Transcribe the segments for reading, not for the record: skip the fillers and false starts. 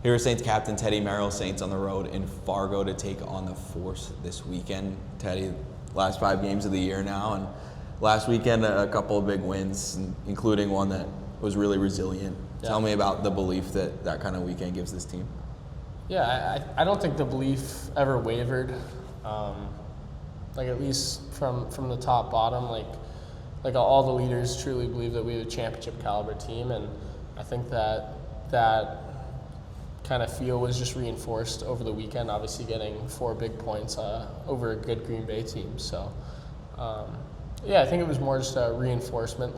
Here is Saints captain Teddy Merrill. Saints on the road in Fargo to take on the Force this weekend. Teddy, last 5 games of the year now, and last weekend a couple of big wins, including one that was really resilient. Yeah. Tell me about the belief that that kind of weekend gives this team. Yeah, I don't think the belief ever wavered. At least from the top bottom, like all the leaders truly believe that we have a championship caliber team, and I think that kind of feel was just reinforced over the weekend, obviously getting 4 big points over a good Green Bay team. So, I think it was more just a reinforcement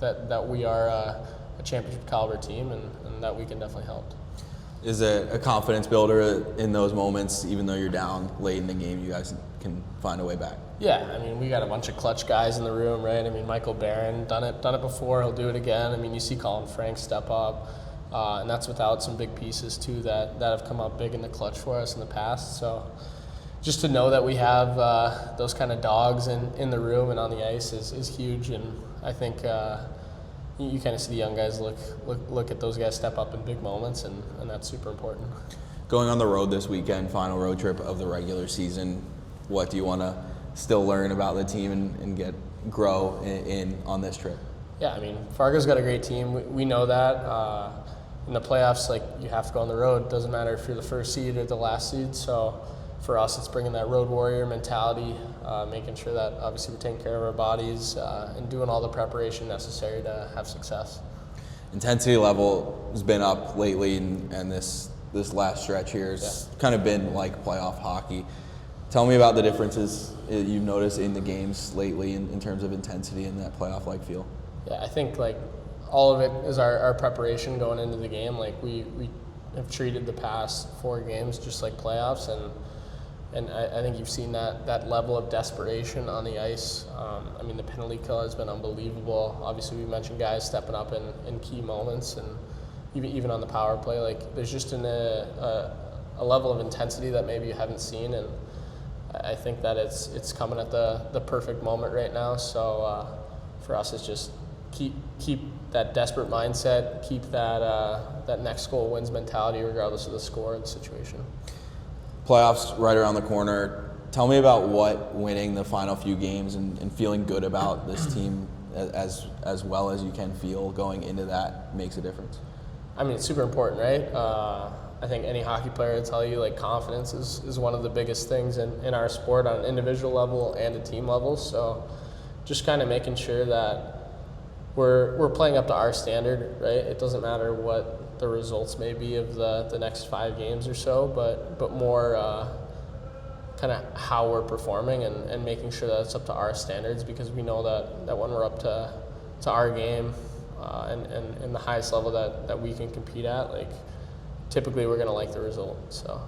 that we are a championship caliber team, and that weekend definitely helped. Is it a confidence builder in those moments, even though you're down late in the game, you guys can find a way back? Yeah, I mean, we got a bunch of clutch guys in the room, right? I mean, Michael Barron, done it before, he'll do it again. I mean, you see Colin Frank step up. And that's without some big pieces, too, that have come up big in the clutch for us in the past. So just to know that we have those kind of dogs in the room and on the ice is huge. And I think you kind of see the young guys look at those guys step up in big moments, and that's super important. Going on the road this weekend, final road trip of the regular season, what do you want to still learn about the team and grow in on this trip? Yeah, I mean, Fargo's got a great team. We know that. In the playoffs, you have to go on the road. It doesn't matter if you're the first seed or the last seed. So for us, it's bringing that road warrior mentality, making sure that obviously we're taking care of our bodies and doing all the preparation necessary to have success. Intensity level has been up lately, and this last stretch here has kind of been like playoff hockey. Tell me about the differences you've noticed in the games lately in terms of intensity and that playoff-like feel. Yeah, I think all of it is our preparation going into the game. We have treated the past 4 games just like playoffs, and I think you've seen that level of desperation on the ice. I mean, the penalty kill has been unbelievable. Obviously, we mentioned guys stepping up in key moments, and even on the power play. There's just a level of intensity that maybe you haven't seen, and I think that it's coming at the perfect moment right now. So for us, it's just keep that desperate mindset, keep that next goal wins mentality regardless of the score and the situation. Playoffs right around the corner. Tell me about what winning the final few games and feeling good about this team as well as you can feel going into that makes a difference. I mean, it's super important, right? I think any hockey player will tell you confidence is one of the biggest things in our sport on an individual level and a team level. So just kind of making sure that we're playing up to our standard, right? It doesn't matter what the results may be of the next 5 games or so, but more kind of how we're performing and making sure that it's up to our standards, because we know that when we're up to our game and the highest level that we can compete at, typically we're going to like the result. So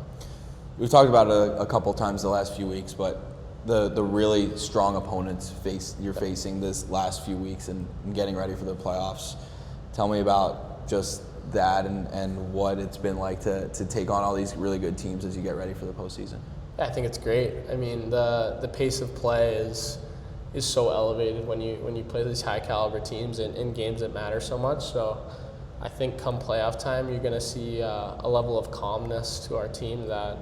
we've talked about it a couple times the last few weeks, but the really strong opponents you're facing this last few weeks and getting ready for the playoffs. Tell me about just that and what it's been like to take on all these really good teams as you get ready for the postseason. Yeah, I think it's great. I mean, the pace of play is so elevated when you play these high caliber teams in games that matter so much. So I think come playoff time, you're going to see a level of calmness to our team that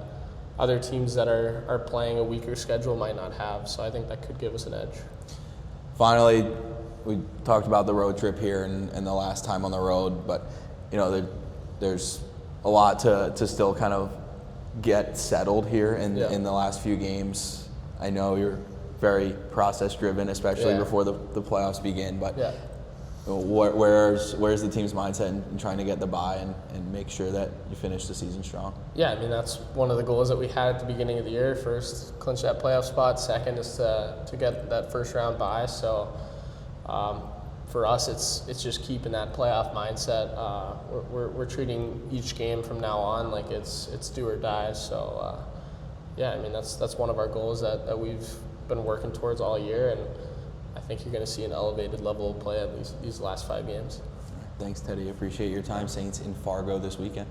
other teams that are playing a weaker schedule might not have. So I think that could give us an edge. Finally, we talked about the road trip here and the last time on the road, but there's a lot to still kind of get settled here in the last few games. I know you're very process driven, especially before the playoffs begin, but where's the team's mindset in trying to get the bye and make sure that you finish the season strong? Yeah, I mean, that's one of the goals that we had at the beginning of the year. First, clinch that playoff spot. Second is to get that first round bye. So for us, it's just keeping that playoff mindset. We're treating each game from now on like it's do or die. So I mean, that's one of our goals that we've been working towards all year, and I think you're going to see an elevated level of play at least these last 5 games. Thanks, Teddy. Appreciate your time. Saints in Fargo this weekend.